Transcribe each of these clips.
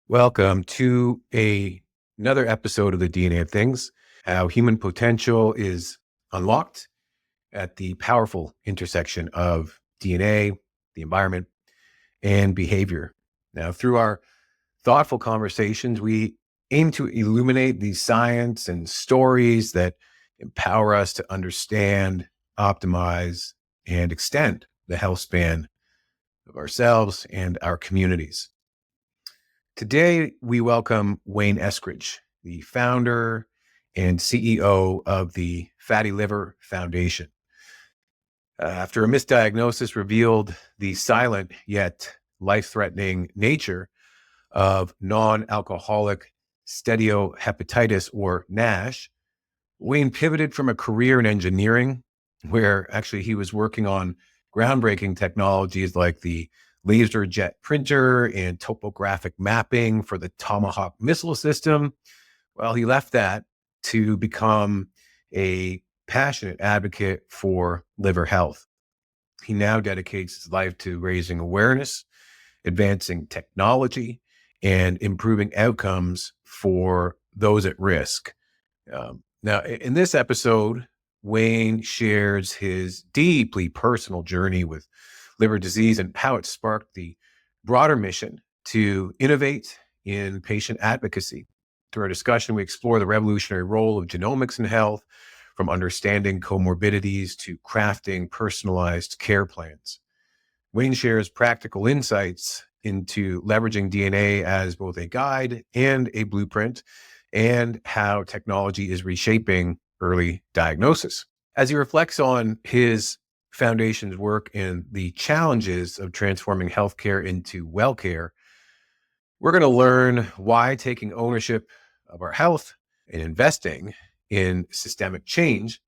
Welcome to another episode of the DNA of Things, how human potential is unlocked at the powerful intersection of DNA, the environment, and behavior. Now, through our thoughtful conversations, we aim to illuminate the science and stories that empower us to understand, optimize, and extend the health span of ourselves and our communities. Today, we welcome Wayne Eskridge, the founder and CEO of the Fatty Liver Foundation. After a misdiagnosis revealed the silent yet life-threatening nature of non-alcoholic steatohepatitis, or NASH, Wayne pivoted from a career in engineering, where actually he was working on groundbreaking technologies like the laser jet printer and topographic mapping for the Tomahawk missile system. Well, he left that to become a passionate advocate for liver health. He now dedicates his life to raising awareness, advancing technology, and improving outcomes for those at risk. Now, in this episode, Wayne shares his deeply personal journey with liver disease and how it sparked the broader mission to innovate in patient advocacy. Through our discussion, we explore the revolutionary role of genomics in health, from understanding comorbidities to crafting personalized care plans. Wayne shares practical insights into leveraging DNA as both a guide and a blueprint, and how technology is reshaping early diagnosis. As he reflects on his foundation's work and the challenges of transforming healthcare into well care, we're going to learn why taking ownership of our health and investing in systemic change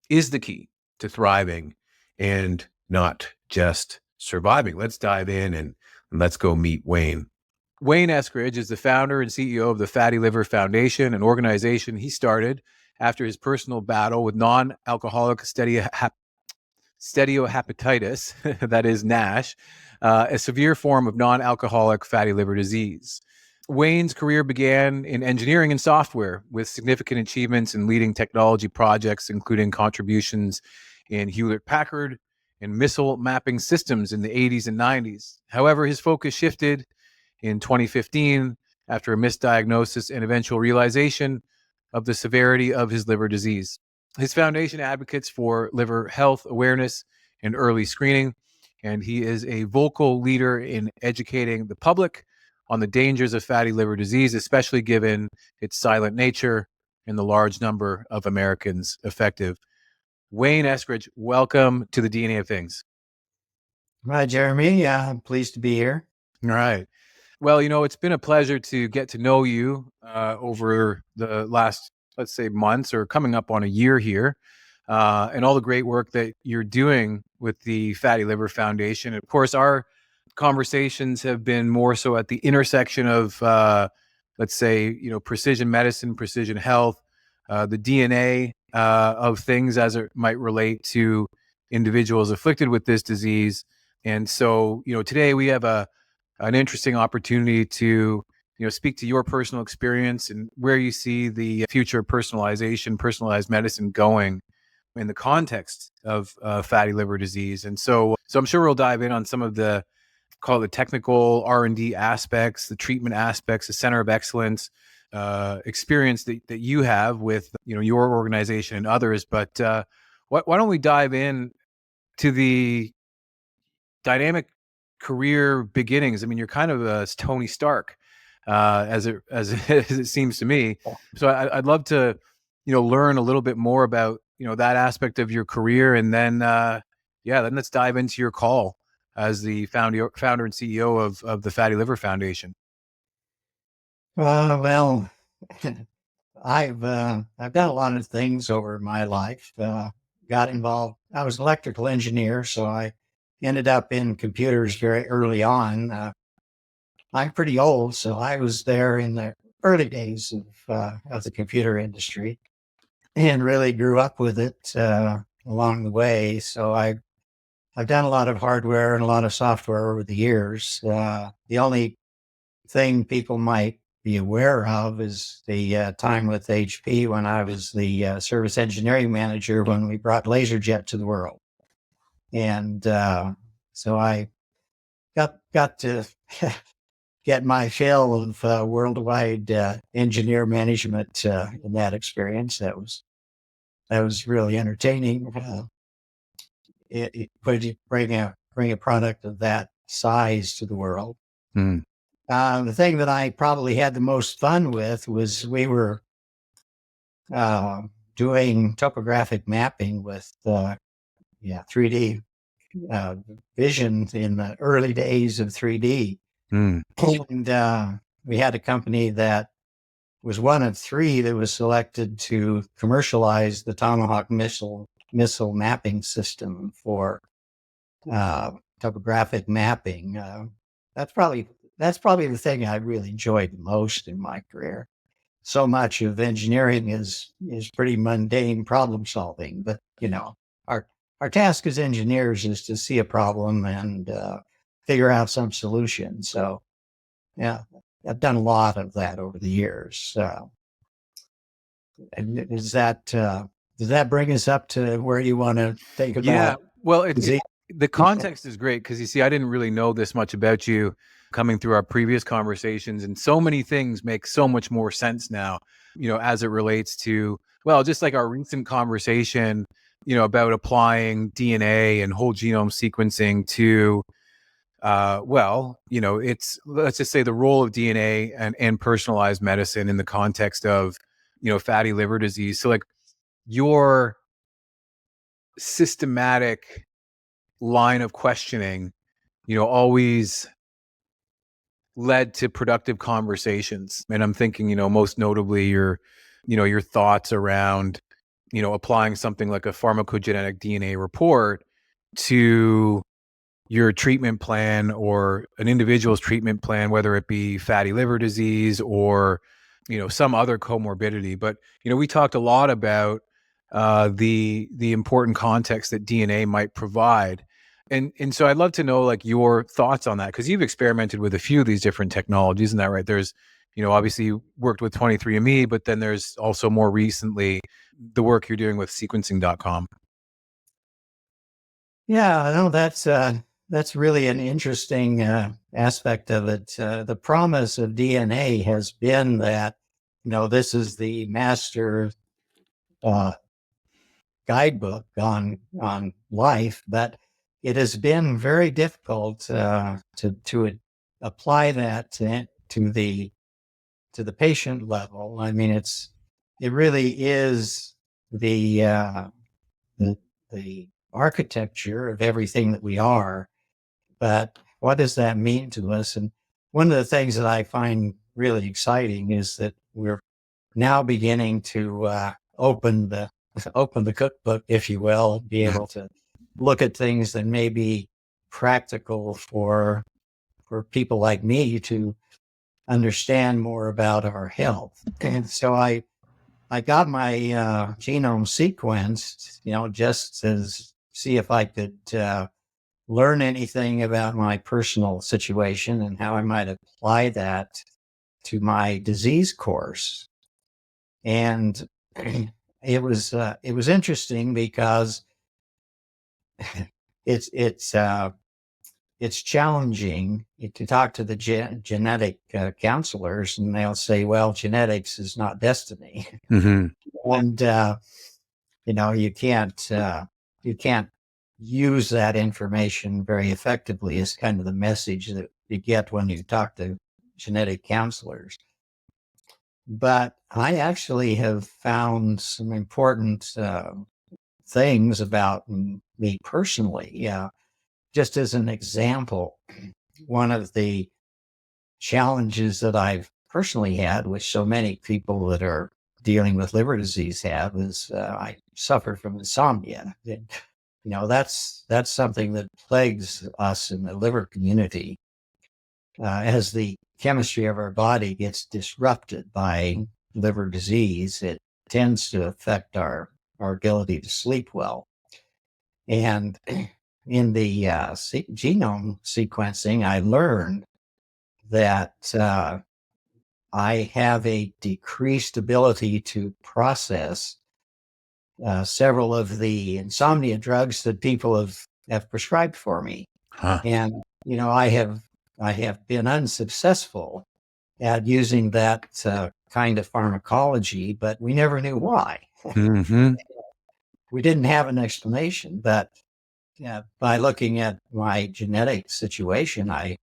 is the key to thriving and not just surviving. Let's dive in and let's go meet Wayne. Wayne Eskridge is the founder and CEO of the Fatty Liver Foundation, an organization he started after his personal battle with non-alcoholic steatohepatitis, that is NASH, a severe form of non-alcoholic fatty liver disease. Wayne's career began in engineering and software, with significant achievements in leading technology projects, including contributions in Hewlett-Packard and missile mapping systems in the 80s and 90s. However, his focus shifted in 2015 after a misdiagnosis and eventual realization of the severity of his liver disease. His foundation advocates for liver health awareness and early screening, and he is a vocal leader in educating the public on the dangers of fatty liver disease, especially given its silent nature and the large number of Americans affected. Wayne Eskridge, welcome to the DNA of Things. Hi, Jeremy. I'm pleased to be here. All right. Well, it's been a pleasure to get to know you over the last, let's say, months or coming up on a year here, and all the great work that you're doing with the Fatty Liver Foundation. Of course, our conversations have been more so at the intersection of, let's say, precision medicine, precision health, the DNA of things as it might relate to individuals afflicted with this disease. And so, today we have an interesting opportunity to speak to your personal experience and where you see the future of personalization, personalized medicine going in the context of fatty liver disease. And so I'm sure we'll dive in on some of the technical R&D aspects, the treatment aspects, the center of excellence experience that you have with your organization and others. But why don't we dive in to the dynamic career beginnings? I mean, you're kind of a Tony Stark, as it seems to me. So I'd love to, learn a little bit more about that aspect of your career, and then then let's dive into your call as the founder and CEO of the Fatty Liver Foundation. Well, I've done a lot of things over my life. Got involved. I was an electrical engineer, so I ended up in computers very early on. I'm pretty old, so I was there in the early days of the computer industry, and really grew up with it along the way. So I've done a lot of hardware and a lot of software over the years. The only thing people might be aware of is the time with HP when I was the service engineering manager when we brought LaserJet to the world. And so I got to get my fill of worldwide engineer management in that experience. That was really entertaining. But you bring a product of that size to the world. Mm. The thing that I probably had the most fun with was we were doing topographic mapping with 3D vision in the early days of 3D. Mm. And we had a company that was one of three that was selected to commercialize the Tomahawk missile mapping system for topographic mapping. That's probably the thing I really enjoyed the most in my career. So much of engineering is pretty mundane problem solving, but our task as engineers is to see a problem and figure out some solution. So yeah, I've done a lot of that over the years. And does that bring us up to where you want to think about? Yeah. Well, the context is great because you see, I didn't really know this much about you coming through our previous conversations, and so many things make so much more sense now, as it relates to, well, just like our recent conversation, about applying DNA and whole genome sequencing to, it's, let's just say, the role of DNA and personalized medicine in the context of, fatty liver disease. So like your systematic line of questioning, always led to productive conversations. And I'm thinking, most notably your thoughts around, applying something like a pharmacogenetic DNA report to your treatment plan or an individual's treatment plan, whether it be fatty liver disease or, some other comorbidity. But, we talked a lot about the important context that DNA might provide. And so I'd love to know like your thoughts on that, because you've experimented with a few of these different technologies, isn't that right? There's, obviously you worked with 23andMe, but then there's also more recently the work you're doing with sequencing.com. Yeah, no, that's really an interesting aspect of it. The promise of DNA has been that, this is the master uh, guidebook on life, but it has been very difficult to apply that to the patient level. I mean, it really is the the architecture of everything that we are, but what does that mean to us? And one of the things that I find really exciting is that we're now beginning to open the cookbook, if you will, be able to look at things that may be practical for people like me to understand more about our health. And so I got my genome sequenced, just to see if I could learn anything about my personal situation and how I might apply that to my disease course. And it was interesting because it's challenging to talk to the genetic counselors, and they'll say, "Well, genetics is not destiny," Mm-hmm. and you can't use that information very effectively. Is kind of the message that you get when you talk to genetic counselors. But I actually have found some important things about me personally. Yeah, just as an example, one of the challenges that I've personally had, which so many people that are dealing with liver disease have, is I suffer from insomnia. And, that's something that plagues us in the liver community. As the chemistry of our body gets disrupted by liver disease, it tends to affect our ability to sleep well. And in the genome sequencing, I learned that I have a decreased ability to process several of the insomnia drugs that people have prescribed for me. Huh. And, I have been unsuccessful at using that kind of pharmacology, but we never knew why. Mm-hmm. We didn't have an explanation, but by looking at my genetic situation, I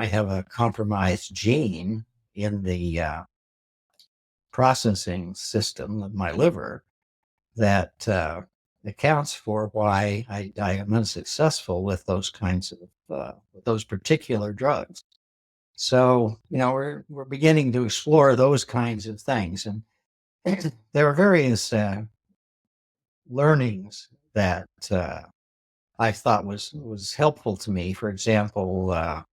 have a compromised gene in the processing system of my liver that accounts for why I am unsuccessful with those kinds of with those particular drugs. So we're beginning to explore those kinds of things, and there are various learnings that I thought was helpful to me. For example,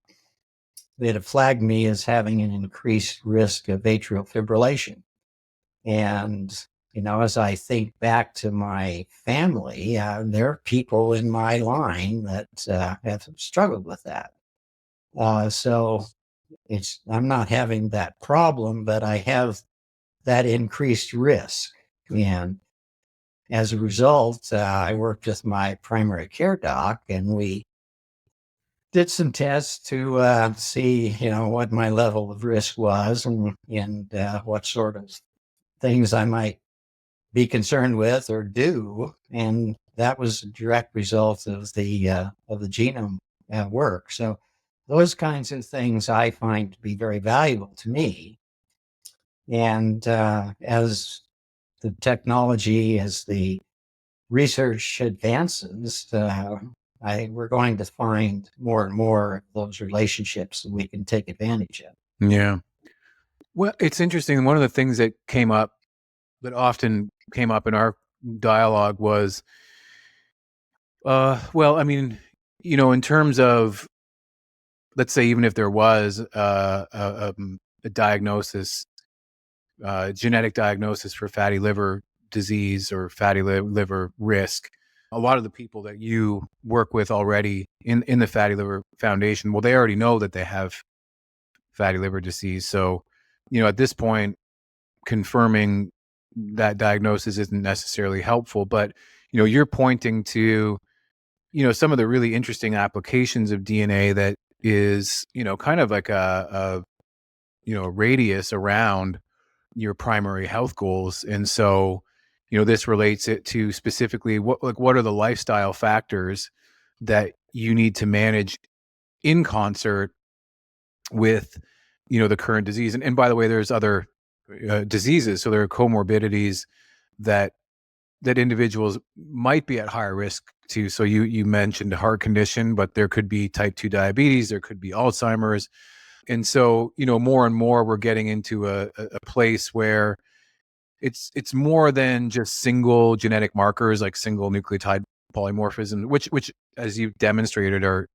they had flagged me as having an increased risk of atrial fibrillation. And, as I think back to my family, there are people in my line that have struggled with that. So I'm not having that problem, but I have that increased risk. And as a result, I worked with my primary care doc, and we did some tests to see, what my level of risk was, and what sort of things I might be concerned with or do. And that was a direct result of the genome work. So those kinds of things I find to be very valuable to me. And as the technology, as the research advances, we're going to find more and more of those relationships that we can take advantage of. Yeah. Well, it's interesting. One of the things that often came up in our dialogue was, well, I mean, in terms of, let's say, even if there was a diagnosis, genetic diagnosis for fatty liver disease or fatty liver risk, a lot of the people that you work with already in the Fatty Liver Foundation, well, they already know that they have fatty liver disease. So, at this point, confirming that diagnosis isn't necessarily helpful. But, you're pointing to, some of the really interesting applications of DNA that is, kind of like a radius around your primary health goals. And so, this relates it to specifically what are the lifestyle factors that you need to manage in concert with, the current disease. And by the way, there's other diseases. So there are comorbidities that individuals might be at higher risk to. So you mentioned heart condition, but there could be type 2 diabetes, there could be Alzheimer's. And so, more and more we're getting into a place where it's more than just single genetic markers like single nucleotide polymorphism, which as you've demonstrated are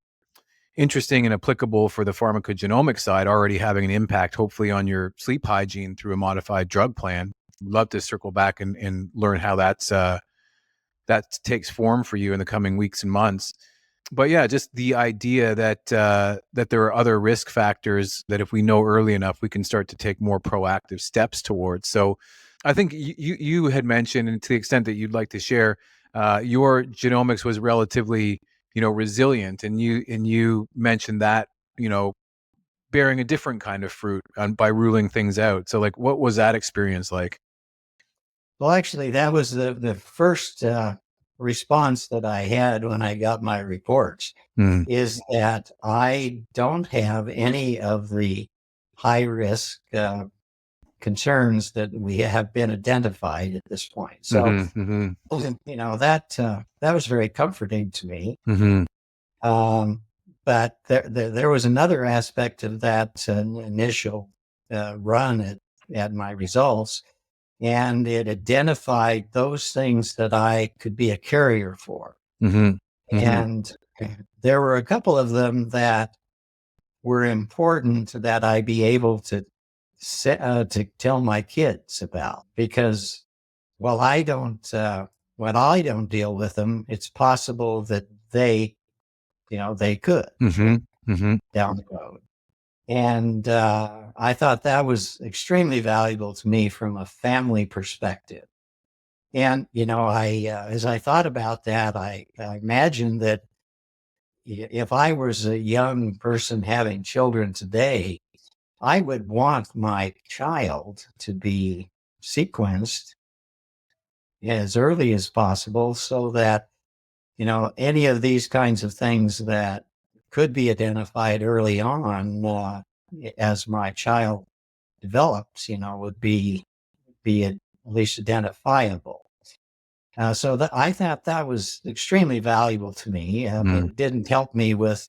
interesting and applicable for the pharmacogenomic side, already having an impact, hopefully, on your sleep hygiene through a modified drug plan. Love to circle back and learn how that takes form for you in the coming weeks and months. But yeah, just the idea that that there are other risk factors that if we know early enough, we can start to take more proactive steps towards. So I think you had mentioned, and to the extent that you'd like to share, your genomics was relatively resilient, and you mentioned that bearing a different kind of fruit by ruling things out. So like, what was that experience like? Well, actually, that was the first response that I had when I got my reports, Mm. is that I don't have any of the high risk concerns that we have been identified at this point. So, Mm-hmm, that was very comforting to me. mm-hmm, But there was another aspect of that initial run at my results, and it identified those things that I could be a carrier for. mm-hmm, mm-hmm, And there were a couple of them that were important that I be able to tell my kids about, because while when I don't deal with them, it's possible that they could mm-hmm, mm-hmm. down the road. And I thought that was extremely valuable to me from a family perspective. And, as I thought about that, I imagined that if I was a young person having children today, I would want my child to be sequenced as early as possible so that, any of these kinds of things that could be identified early on as my child develops, would be at least identifiable. So that I thought that was extremely valuable to me. Mm. It didn't help me with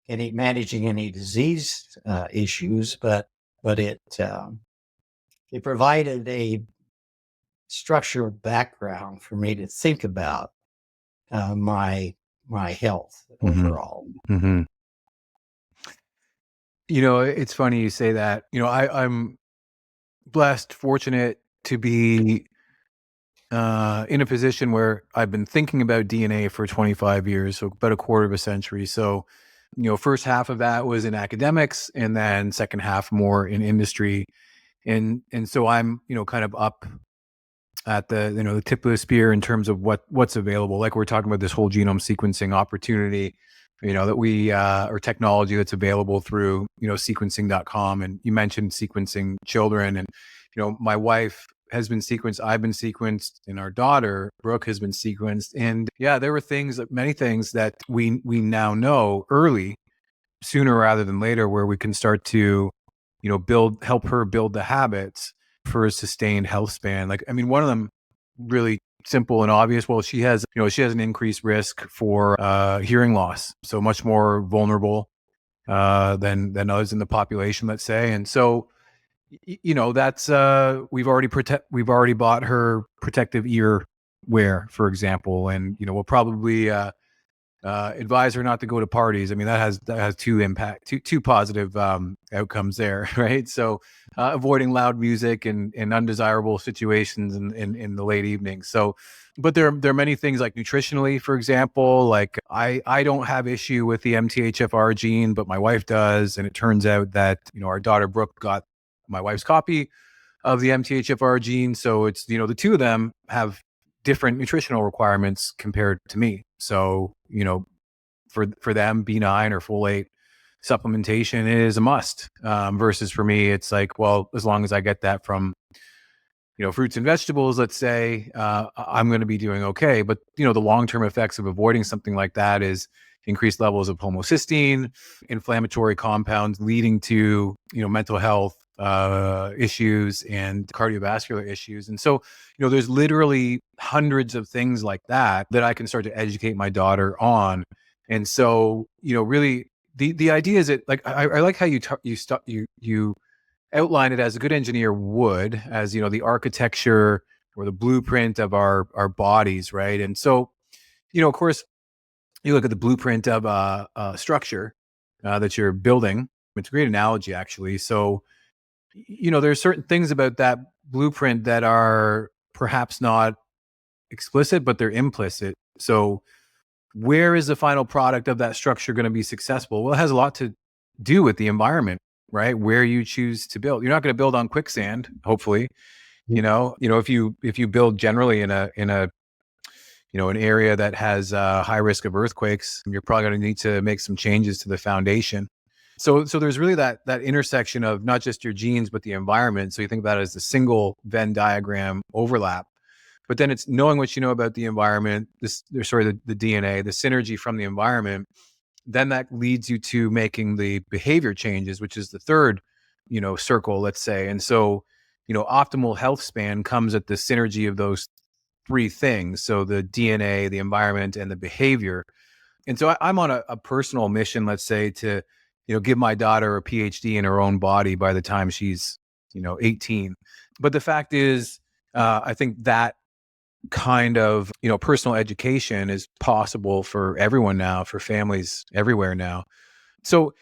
any managing any disease issues, but it provided a structured background for me to think about my health Mm-hmm. overall. Mm-hmm. It's funny you say that. I'm blessed, fortunate to be in a position where I've been thinking about DNA for 25 years, so about a quarter of a century. So, first half of that was in academics, and then second half more in industry. And so I'm, kind of up at the tip of the spear in terms of what's available. Like we're talking about this whole genome sequencing opportunity, that we or technology that's available through sequencing.com. And you mentioned sequencing children, and my wife has been sequenced, I've been sequenced, and our daughter Brooke has been sequenced. And yeah, there were many things that we now know early, sooner rather than later, where we can start to help her build the habits for a sustained health span. Like, I mean, one of them really simple and obvious. Well, she has an increased risk for hearing loss, so much more vulnerable than others in the population, let's say. And so, that's we've already bought her protective ear wear, for example, and we'll probably advise her not to go to parties. I mean, that has two positive outcomes there, right? So avoiding loud music and undesirable situations in the late evening. So, but there are many things like nutritionally, for example. Like I don't have issue with the MTHFR gene, but my wife does, and it turns out that our daughter Brooke got my wife's copy of the MTHFR gene. So it's the two of them have different nutritional requirements compared to me. So, for them, B9 or folate supplementation is a must. Versus for me, it's like, well, as long as I get that from, fruits and vegetables, let's say, I'm going to be doing okay. But, the long-term effects of avoiding something like that is increased levels of homocysteine, inflammatory compounds leading to, mental health issues and cardiovascular issues. And so, there's literally hundreds of things like that I can start to educate my daughter on. And so, really the idea is that, like, I like how you outline it as a good engineer would, as the architecture or the blueprint of our bodies, right? And so, of course, you look at the blueprint of a structure that you're building. It's a great analogy, actually. So, there's certain things about that blueprint that are perhaps not explicit, but they're implicit. So, where is the final product of that structure going to be successful? Well, it has a lot to do with the environment, right? Where you choose to build. You're not going to build on quicksand, hopefully. If you build generally in a an area that has high risk of earthquakes, you're probably going to need to make some changes to the foundation. So there's really that intersection of not just your genes, but the environment. So you think about it as the single Venn diagram overlap. But then it's knowing what you know about the environment, the DNA, the synergy from the environment. Then that leads you to making the behavior changes, which is the third, circle, let's say. And so, optimal health span comes at the synergy of those three things. So the DNA, the environment, and the behavior. And so I'm on a personal mission, let's say, to, give my daughter a PhD in her own body by the time she's, 18. But the fact is, I think that kind of personal education is possible for everyone now, for families everywhere now. So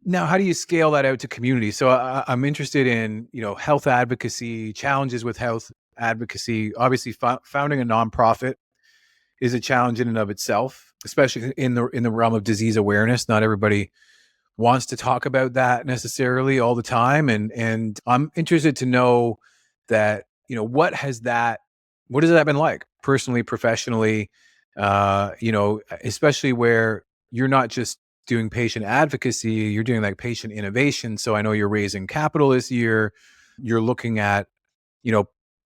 now, how do you scale that out to community? So I'm interested in health advocacy, challenges with health advocacy. Obviously, founding a nonprofit is a challenge in and of itself, especially in the realm of disease awareness. Not everybody wants to talk about that necessarily all the time. And I'm interested to know that, what has that been like personally, professionally, especially where you're not just doing patient advocacy, you're doing like patient innovation. So I know you're raising capital this year. You're looking at,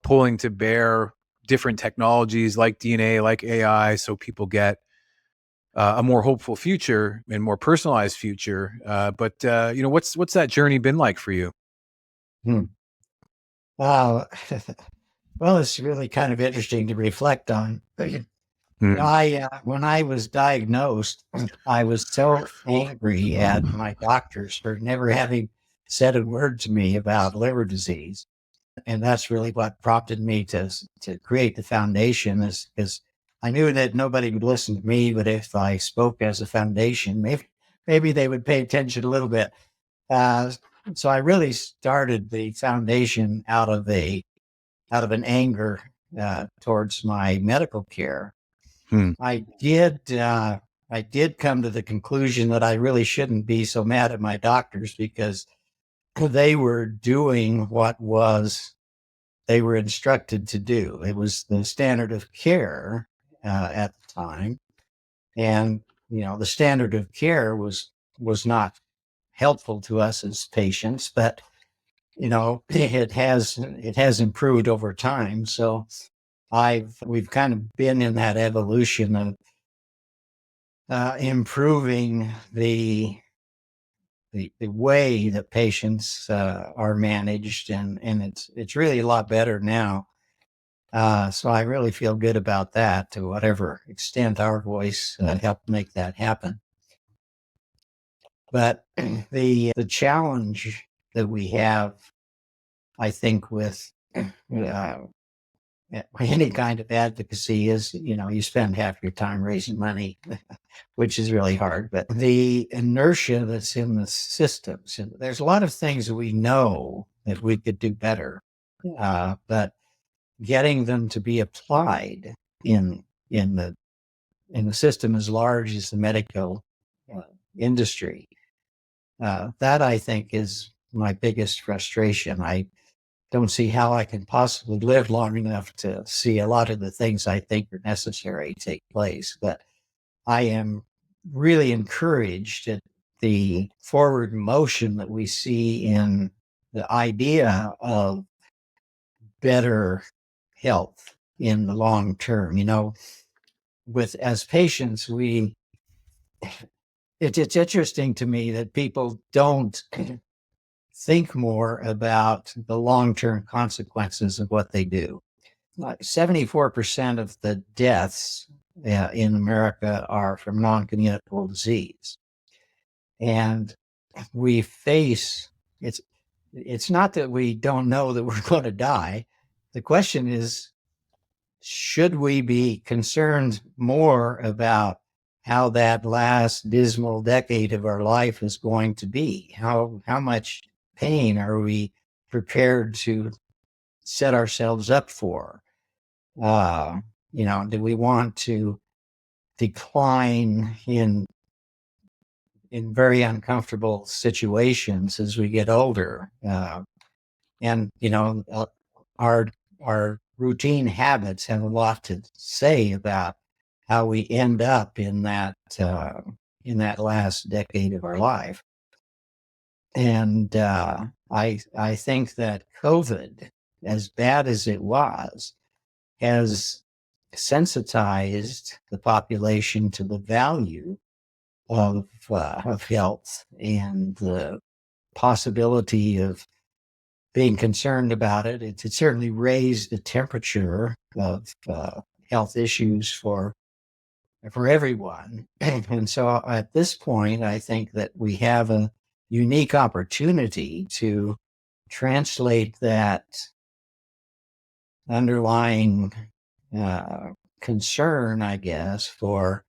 pulling to bear different technologies like DNA, like AI, so people get a more hopeful future and more personalized future. But what's that journey been like for you? Hmm. Wow. Well, it's really kind of interesting to reflect on. Hmm. When I was diagnosed, I was so angry at my doctors for never having said a word to me about liver disease. And that's really what prompted me to create the foundation, is because I knew that nobody would listen to me, but if I spoke as a foundation, maybe they would pay attention a little bit. Uh, so I really started the foundation out of an anger towards my medical care. Hmm. I did. I did come to the conclusion that I really shouldn't be so mad at my doctors, because they were doing what was they were instructed to do. It was the standard of care at the time, and the standard of care was not helpful to us as patients, but it has improved over time. So we've kind of been in that evolution of improving the way that patients are managed, and it's really a lot better now. So I really feel good about that, to whatever extent our voice helped make that happen. But the challenge that we have, I think, with any kind of advocacy is, you spend half your time raising money, which is really hard. But the inertia that's in the systems, and there's a lot of things that we know that we could do better, but getting them to be applied in in the in the system as large as the medical uh, industry, that I think is my biggest frustration. I don't see how I can possibly live long enough to see a lot of the things I think are necessary take place. But I am really encouraged at the forward motion that we see in the idea of better health in the long term. With as patients, it's interesting to me that people don't think more about the long term consequences of what they do. Like 74% of the deaths in America are from non communicable disease. And we face it's it's not that we don't know that we're going to die. The question is, should we be concerned more about how that last dismal decade of our life is going to be? How much pain are we prepared to set ourselves up for? Do we want to decline in very uncomfortable situations as we get older? And our our routine habits have a lot to say about how we end up in that last decade of our life. And I think that COVID, as bad as it was, has sensitized the population to the value of health and the possibility of being concerned about it. It certainly raised the temperature of health issues for everyone. And so at this point, I think that we have a unique opportunity to translate that underlying concern, I guess, for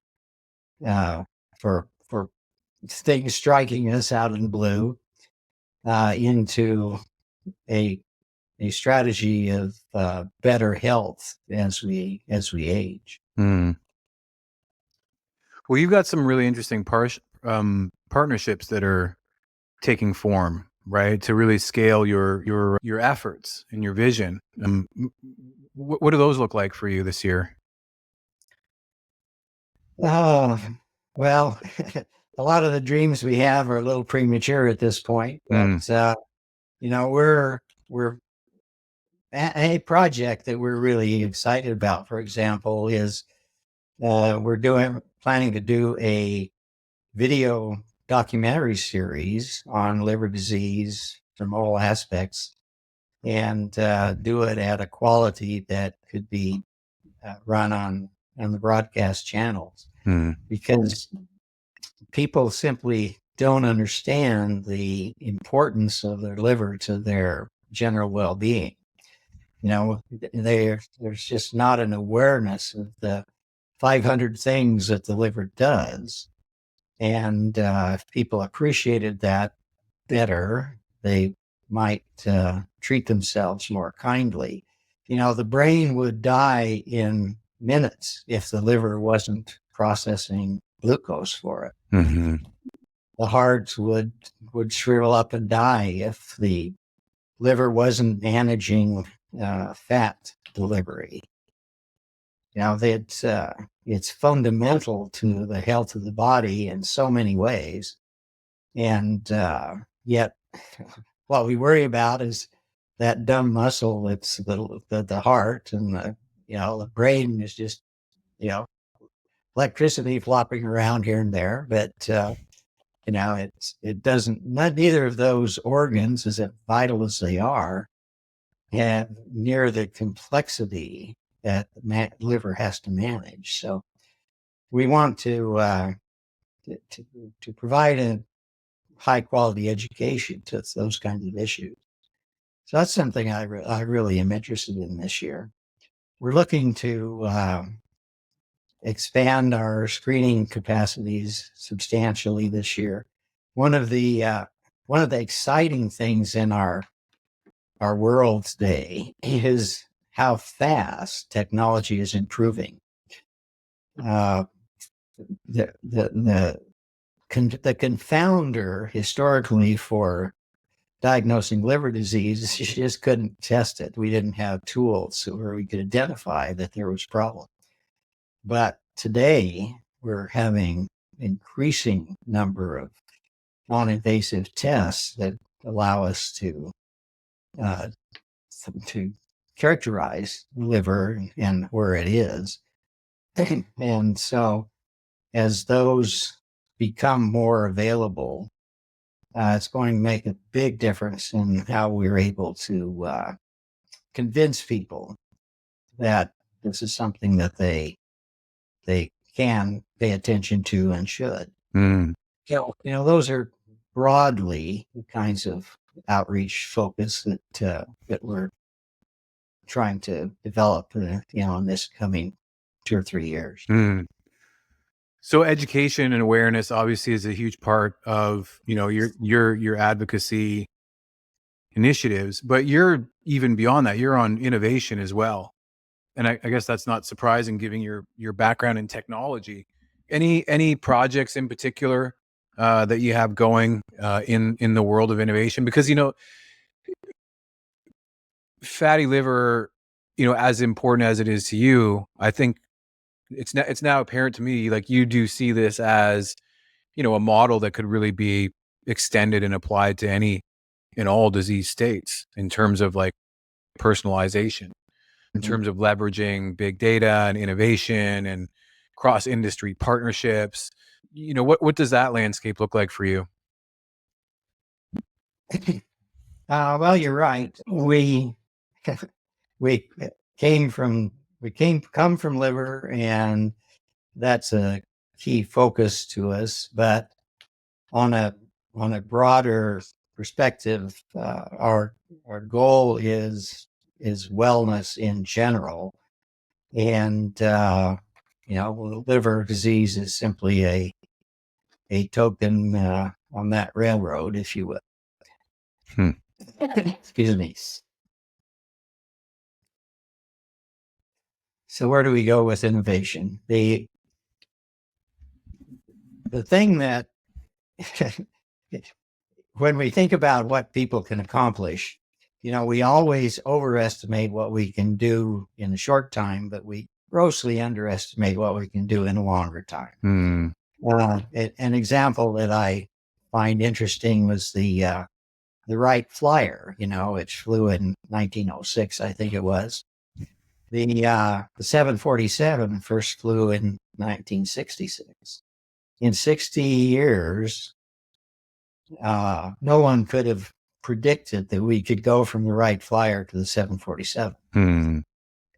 things striking us out in blue into a a strategy of better health as we age. Hmm. Well, you've got some really interesting partnerships that are taking form, right? To really scale your efforts and your vision. What do those look like for you this year? Oh, well, a lot of the dreams we have are a little premature at this point, but Mm. we're a project that we're really excited about, for example, is planning to do a video documentary series on liver disease from all aspects, and do it at a quality that could be run on the broadcast channels, Mm. because people simply don't understand the importance of their liver to their general well-being. There's just not an awareness of the 500 things that the liver does. And if people appreciated that better, they might treat themselves more kindly. The brain would die in minutes if the liver wasn't processing glucose for it. Mm-hmm. The heart would shrivel up and die if the liver wasn't managing fat delivery. It's fundamental to the health of the body in so many ways, and yet what we worry about is that dumb muscle. It's the heart, and the brain is just you know electricity flopping around here and there, but it doesn't. Neither of those organs, as vital as they are, have near the complexity that the liver has to manage. So we want to provide a high quality education to those kinds of issues. So that's something I really am interested in this year. We're looking to expand our screening capacities substantially this year. One of the exciting things in our world today is how fast technology is improving. Uh, the confounder historically for diagnosing liver disease, you just couldn't test it. We didn't have tools where we could identify that there was a problem. But today we're having increasing number of non-invasive tests that allow us uh, to characterize liver and where it is. And so as those become more available, it's going to make a big difference in how we're able to convince people that this is something that they can pay attention to and should. Mm. Those are broadly the kinds of outreach focus that we're trying to develop, in this coming 2 or 3 years. Mm. So education and awareness obviously is a huge part of, your advocacy initiatives, but you're even beyond that. You're on innovation as well. And I guess that's not surprising given your background in technology. Any projects in particular that you have going in the world of innovation? Because fatty liver, as important as it is to you, I think it's now apparent to me, like you do see this as a model that could really be extended and applied to any in all disease states in terms of like personalization, in terms of leveraging big data and innovation and cross industry partnerships. What does that landscape look like for you? Well, you're right. We come from liver, and that's a key focus to us. But on a broader perspective, our goal is wellness in general, and liver disease is simply a token on that railroad, if you will. Hmm. Excuse me. So where do we go with innovation? The thing that when we think about what people can accomplish, we always overestimate what we can do in a short time, but we grossly underestimate what we can do in a longer time. Hmm. An example that I find interesting was the Wright Flyer, which flew in 1906, I think it was. The 747 first flew in 1966. In 60 years, no one could have predicted that we could go from the Wright Flyer to the 747. Hmm.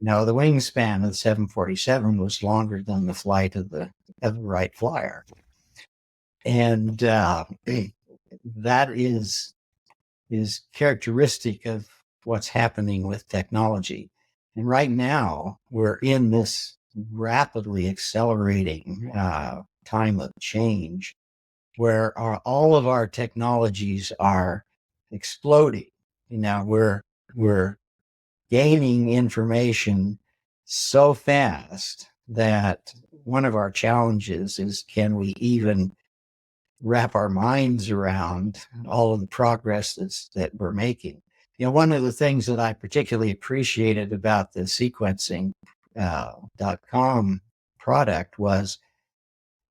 Now, the wingspan of the 747 was longer than the flight of the Wright Flyer. And that is characteristic of what's happening with technology. And right now, we're in this rapidly accelerating time of change where all of our technologies are exploding. We're gaining information so fast that one of our challenges is, can we even wrap our minds around all of the progress that we're making? One of the things that I particularly appreciated about the sequencing.com product was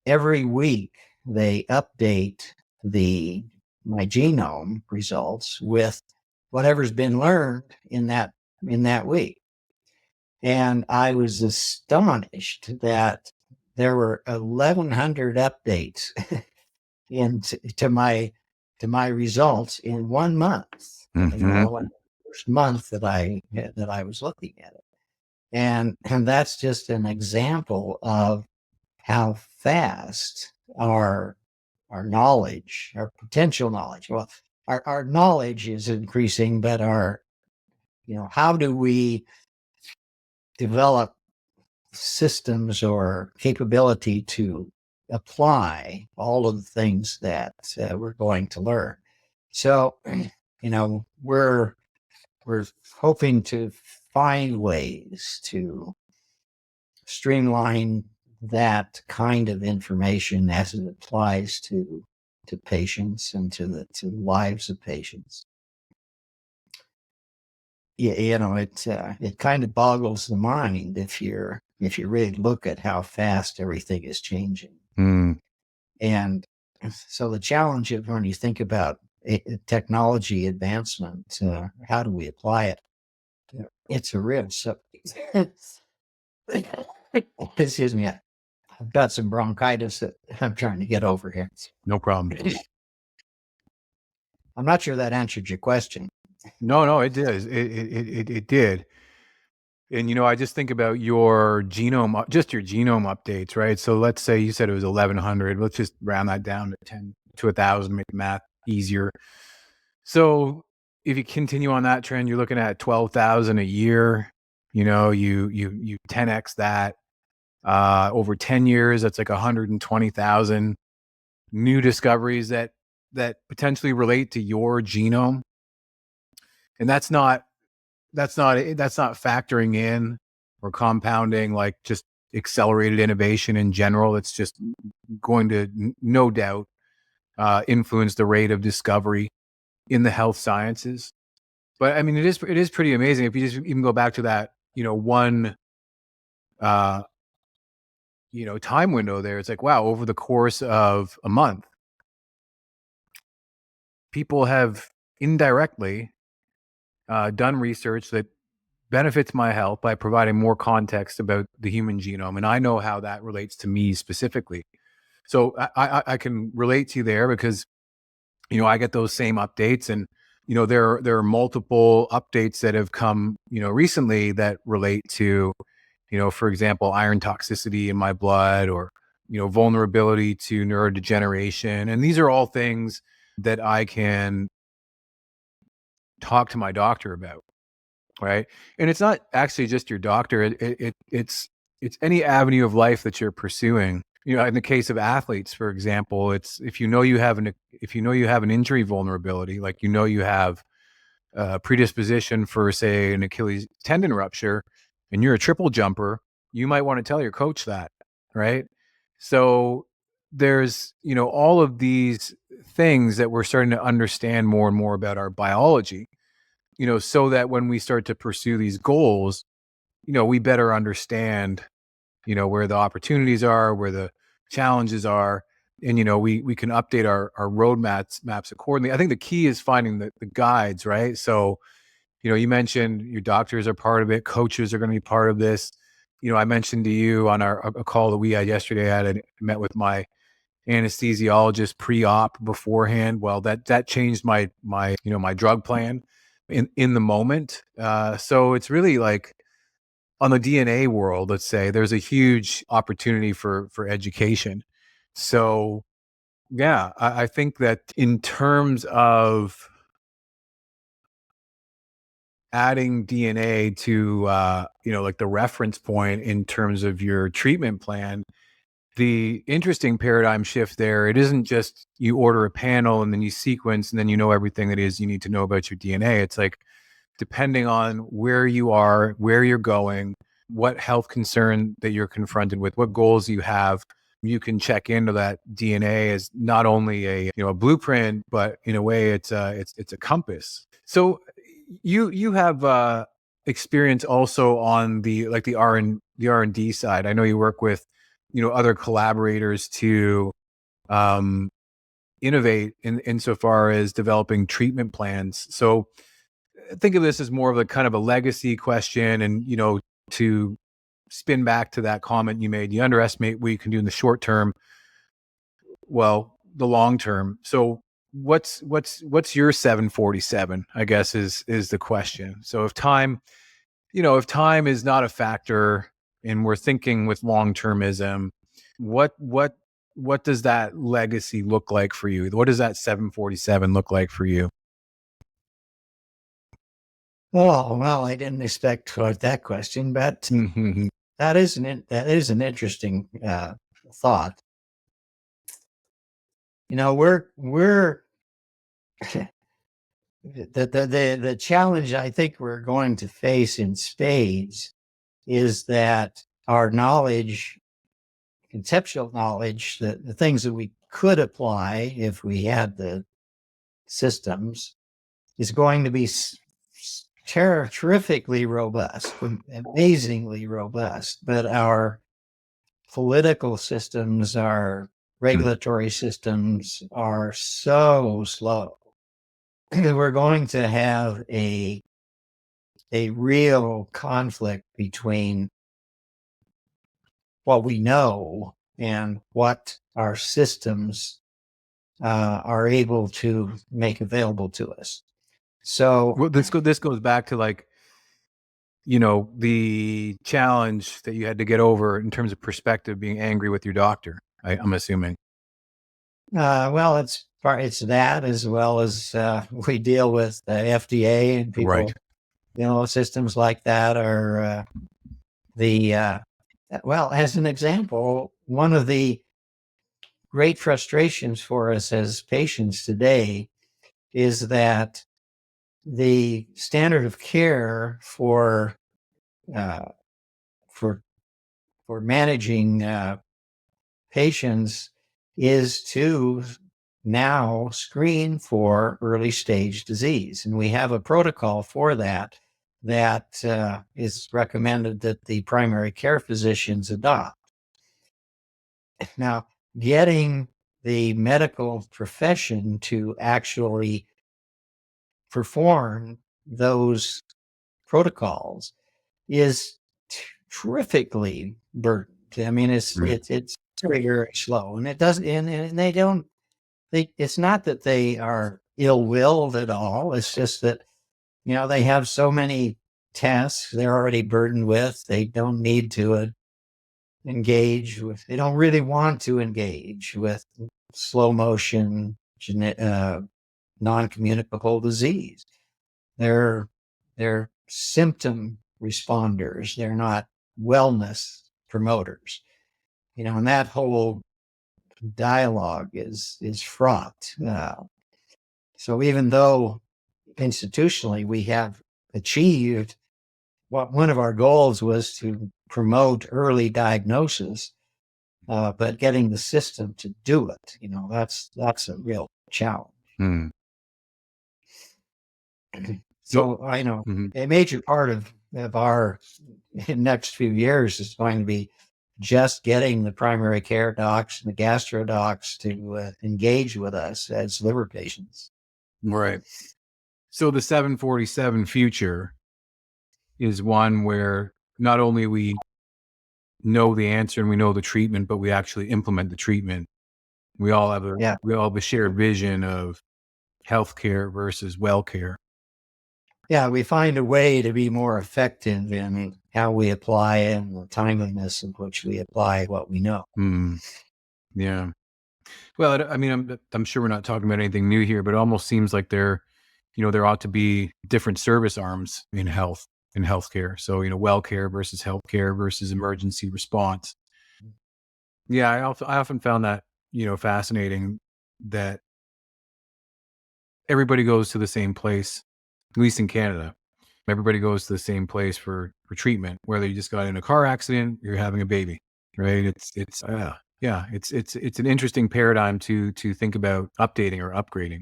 every week they update my genome results with whatever's been learned in that week. And I was astonished that there were 1,100 updates to my results in 1 month. Mm-hmm. First month that I was looking at it, and that's just an example of how fast our knowledge, our potential knowledge. Well, our knowledge is increasing, but how do we develop systems or capability to apply all of the things that we're going to learn? So, we're hoping to find ways to streamline that kind of information as it applies to patients and to the lives of patients. It kind of boggles the mind if you really look at how fast everything is changing. Mm. And so the challenge of when you think about technology advancement, how do we apply it? It's a real subject. Excuse me. I've got some bronchitis that I'm trying to get over here. No problem. I'm not sure that answered your question. No, it did. It did. And, I just think about your genome, just your genome updates, right? So let's say you said it was 1,100. Let's just round that down to 10 to 1,000, make the math easier. So if you continue on that trend, you're looking at 12,000 a year. You 10x that. Over 10 years, that's like 120,000 new discoveries that potentially relate to your genome. And that's not factoring in or compounding like just accelerated innovation in general. It's just going to no doubt influence the rate of discovery in the health sciences. But I mean, it is pretty amazing if you just even go back to that, one time window there. It's like, wow, over the course of a month, people have indirectly done research that benefits my health by providing more context about the human genome. And I know how that relates to me specifically. So I can relate to you there because, I get those same updates, and, there are multiple updates that have come, recently that relate to, for example, iron toxicity in my blood, or, vulnerability to neurodegeneration. And these are all things that I can talk to my doctor about. Right. And it's not actually just your doctor. It's any avenue of life that you're pursuing. In the case of athletes, for example, it's if you have an injury vulnerability, like you have a predisposition for, say, an Achilles tendon rupture, and you're a triple jumper, you might want to tell your coach that, right? So there's, all of these things that we're starting to understand more and more about our biology, so that when we start to pursue these goals, we better understand, where the opportunities are, where the challenges are, and, we can update our maps accordingly. I think the key is finding the guides, right? So, you mentioned your doctors are part of it, coaches are going to be part of this. I mentioned to you on a call that we had yesterday, I met with my anesthesiologist pre-op beforehand. Well, that changed my drug plan in the moment. So it's really like on the DNA world, let's say, there's a huge opportunity for education. So yeah, I think that in terms of adding DNA to like the reference point in terms of your treatment plan, the interesting paradigm shift there, it isn't just you order a panel and then you sequence and then you know everything it is you need to know about your DNA. It's like, depending on where you are, where you're going, what health concern that you're confronted with, what goals you have, you can check into that DNA as not only a blueprint, but in a way it's a compass. So you have experience also on the R&D side. I know you work with other collaborators to innovate insofar as developing treatment plans. So think of this as more of a kind of a legacy question, and to spin back to that comment you made, you underestimate what you can do in the short term, well, the long term. So what's your 747, I guess, is the question. So if time is not a factor and we're thinking with long-termism, what does that legacy look like for you? What does that 747 look like for you? Oh, well, I didn't expect that question, but that is an interesting thought. We're the challenge I think we're going to face in spades is that our knowledge, conceptual knowledge, the things that we could apply if we had the systems, is going to be terrifically robust, amazingly robust, but our political systems, our regulatory systems are so slow. We're going to have a real conflict between what we know and what our systems are able to make available to us. So well, this goes back to like the challenge that you had to get over in terms of perspective, being angry with your doctor, I'm assuming. well, it's that, as well as we deal with the FDA and people, Right. systems like that are well, as an example, one of the great frustrations for us as patients today is that the standard of care uh, for for managing patients is to now screen for early stage disease, and we have a protocol for that is recommended that the primary care physicians adopt. Now, getting the medical profession to actually perform those protocols is terrifically burdened. I mean, it's very, very slow, and it doesn't, and they don't. It's not that they are ill-willed at all. It's just that they have so many tasks they're already burdened with. They don't need to engage with. They don't really want to engage with slow motion, non-communicable disease. They're symptom responders. They're not wellness promoters. And that whole dialogue is fraught. So even though institutionally we have achieved what one of our goals was to promote early diagnosis, but getting the system to do it, that's a real challenge. Hmm. So I know Mhm. a major part of our next few years is going to be just getting the primary care docs and the gastro docs to engage with us as liver patients. Right. So the 747 future is one where not only we know the answer and we know the treatment, but we actually implement the treatment. We all have Yeah. a shared vision of healthcare versus well care. Yeah, we find a way to be more effective in how we apply it and the timeliness in which we apply what we know. Hmm. Yeah. Well, I mean, I'm sure we're not talking about anything new here, but it almost seems like there ought to be different service arms in healthcare. So, well care versus healthcare versus emergency response. Yeah, I often found that, fascinating that everybody goes to the same place, at least in Canada. Everybody goes to the same place for treatment, whether you just got in a car accident, you're having a baby, right? It's an interesting paradigm to think about updating or upgrading.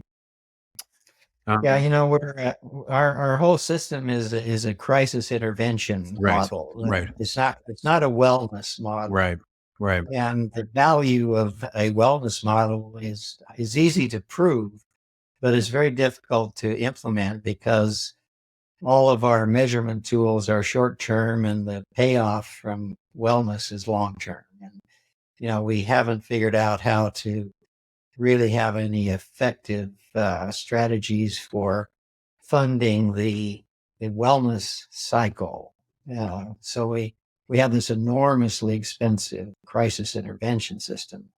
Yeah, Um, our whole system is a crisis intervention right, model. right, It's not a wellness model. right, right. And the value of a wellness model is easy to prove, but it's very difficult to implement because all of our measurement tools are short term and the payoff from wellness is long term. And, we haven't figured out how to really have any effective strategies for funding the wellness cycle. So we have this enormously expensive crisis intervention system,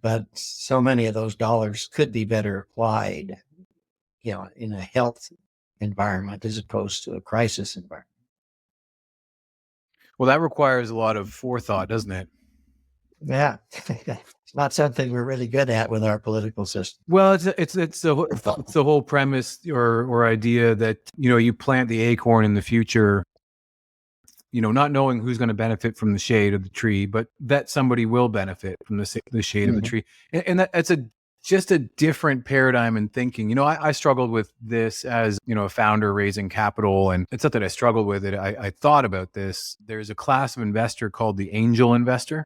but so many of those dollars could be better applied, in a health environment as opposed to a crisis environment. Well, that requires a lot of forethought, doesn't it? Yeah, it's not something we're really good at with our political system. Well, it's the whole premise or idea that you plant the acorn in the future, not knowing who's going to benefit from the shade of the tree, but that somebody will benefit from the shade of the Mhm. tree, and that's just a different paradigm in thinking. I struggled with this as a founder raising capital, and it's not that I struggled with it. I thought about this. There's a class of investor called the angel investor.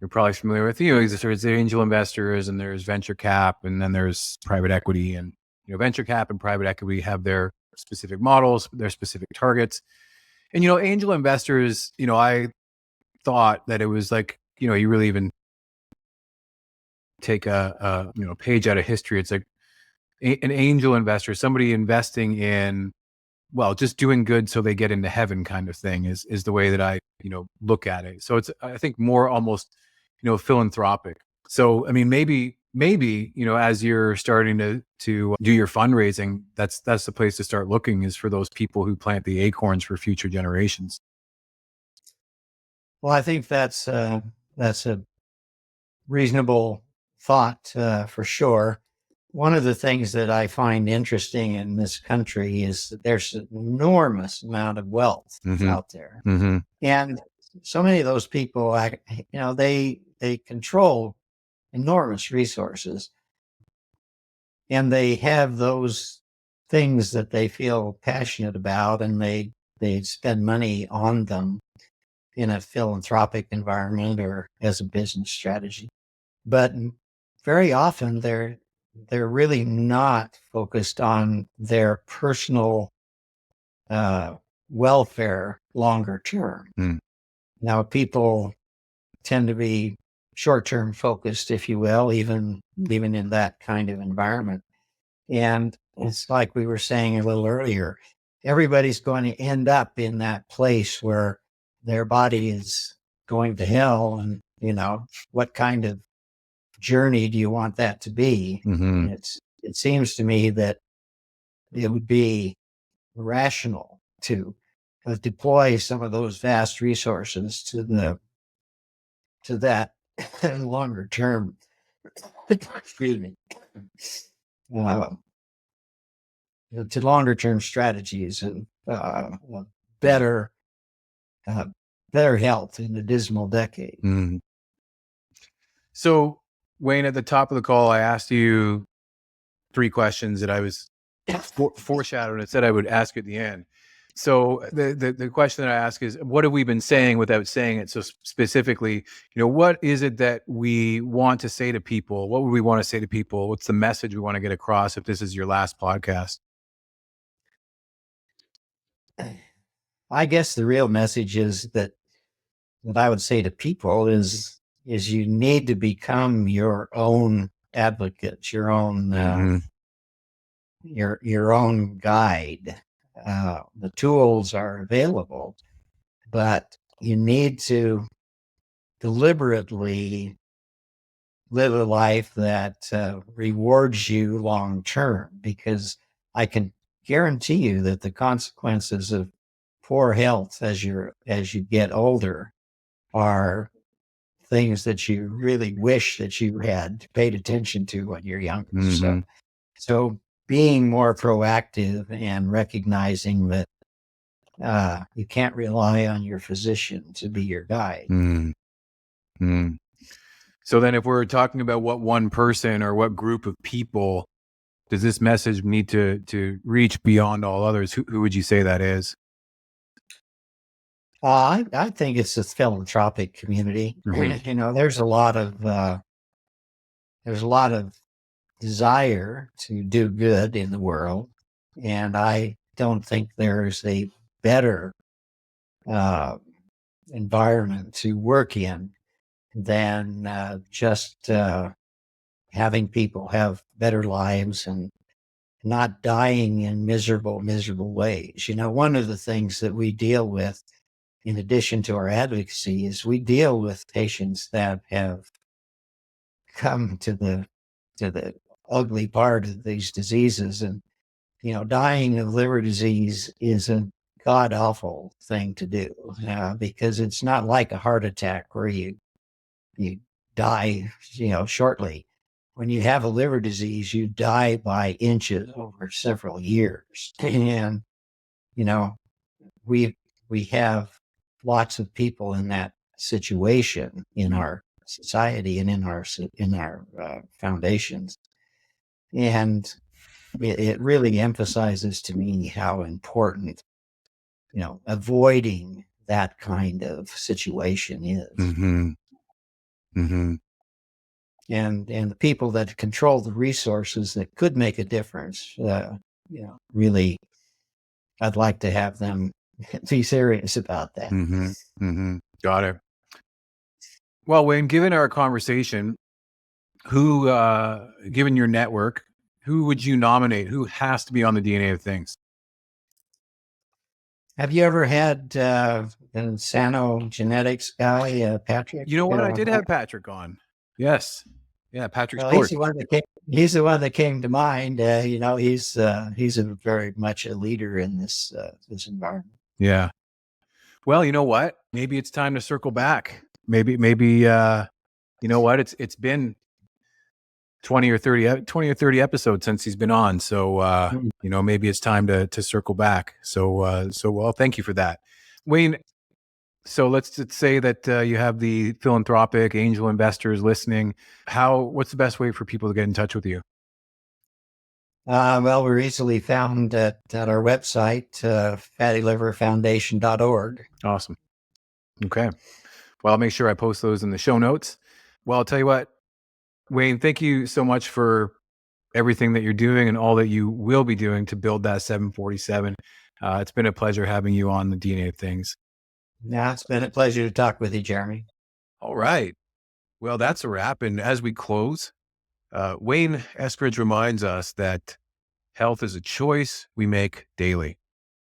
You're probably familiar with, there's the angel investors and there's venture cap and then there's private equity, and venture cap and private equity have their specific models, their specific targets. And angel investors, I thought that it was like, you really even take a page out of history. It's like an angel investor, somebody investing in, well, just doing good so they get into heaven kind of thing is the way that I, look at it. So it's, I think, more almost, philanthropic. So, I mean, maybe, as you're starting to do your fundraising, that's the place to start looking, is for those people who plant the acorns for future generations. Well, I think that's a reasonable thought for sure. One of the things that I find interesting in this country is that there's an enormous amount of wealth Mm-hmm. out there, Mm-hmm. and so many of those people, they control enormous resources, and they have those things that they feel passionate about, and they spend money on them in a philanthropic environment or as a business strategy. But very often they're really not focused on their personal uh, welfare longer term. Mm. Now, people tend to be short term focused, if you will, even in that kind of environment. And it's like we were saying a little earlier, everybody's going to end up in that place where their body is going to hell. And, what kind of journey do you want that to be? Mm-hmm. And it seems to me that it would be rational to deploy some of those vast resources to that longer term, excuse me, uh, to longer term strategies and better better health in a dismal decade. Mm. So, Wayne, at the top of the call, I asked you 3 questions that I was foreshadowing and said I would ask at the end. So the question that I ask is, what have we been saying without saying it? So specifically, what is it that we want to say to people? What would we want to say to people? What's the message we want to get across if this is your last podcast? I guess the real message is that what I would say to people is you need to become your own advocate, your own your own guide. The tools are available, but you need to deliberately live a life that rewards you long term, because I can guarantee you that the consequences of poor health as you get older are things that you really wish that you had paid attention to when you're younger. Mm-hmm. So being more proactive and recognizing that you can't rely on your physician to be your guide. Mm-hmm. So then if we're talking about what one person or what group of people does this message need to reach beyond all others, who would you say that is? I think it's the philanthropic community. Mm-hmm. There's a lot of desire to do good in the world, and I don't think there's a better uh, environment to work in than just having people have better lives and not dying in miserable ways. One of the things that we deal with, in addition to our advocacy, is we deal with patients that have come to the ugly part of these diseases. And, dying of liver disease is a god awful thing to do, because it's not like a heart attack where you die, shortly. When you have a liver disease, you die by inches over several years. And, you know, we have lots of people in that situation in our society and in our foundations. And it really emphasizes to me how important, avoiding that kind of situation is. Mm-hmm. Mm-hmm. And the people that control the resources that could make a difference, really, I'd like to have them be serious about that. Mm-hmm. Mm-hmm. Got it. Well, Wayne, given our conversation, given your network, who would you nominate? Who has to be on the DNA of things? Have you ever had the Sano genetics guy, Patrick? You know what? I did have Patrick on. Yes. Yeah, Patrick Well, Stewart. he's the one that came to mind. He's a very much a leader in this environment. Yeah. Well, you know what? Maybe it's time to circle back. Maybe you know what? It's been 20 or 30 episodes since he's been on. So maybe it's time to circle back. So well, thank you for that. Wayne, so let's say that you have the philanthropic angel investors listening. What's the best way for people to get in touch with you? Well, we're easily found at our website, fattyliverfoundation.org. Awesome. Okay. Well, I'll make sure I post those in the show notes. Well, I'll tell you what, Wayne, thank you so much for everything that you're doing and all that you will be doing to build that 747. It's been a pleasure having you on the DNA of Things. Yeah, it's been a pleasure to talk with you, Jeremy. All right. Well, that's a wrap. And as we close, Wayne Eskridge reminds us that health is a choice we make daily.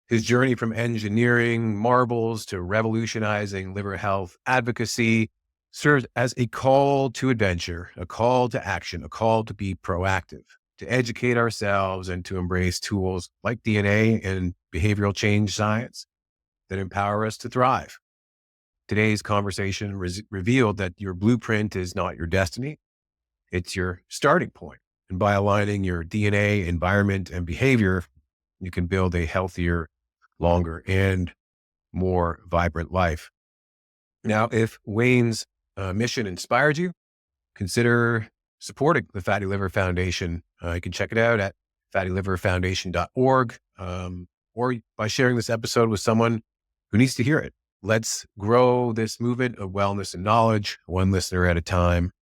His journey from engineering marbles to revolutionizing liver health advocacy serves as a call to adventure, a call to action, a call to be proactive, to educate ourselves and to embrace tools like DNA and behavioral change science that empower us to thrive. Today's conversation revealed that your blueprint is not your destiny. It's your starting point. And by aligning your DNA, environment, and behavior, you can build a healthier, longer, and more vibrant life. Now, if Wayne's mission inspired you, consider supporting the Fatty Liver Foundation. You can check it out at fattyliverfoundation.org, or by sharing this episode with someone who needs to hear it. Let's grow this movement of wellness and knowledge, one listener at a time.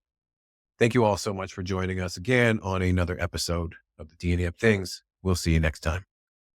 Thank you all so much for joining us again on another episode of the DNA of Things. We'll see you next time.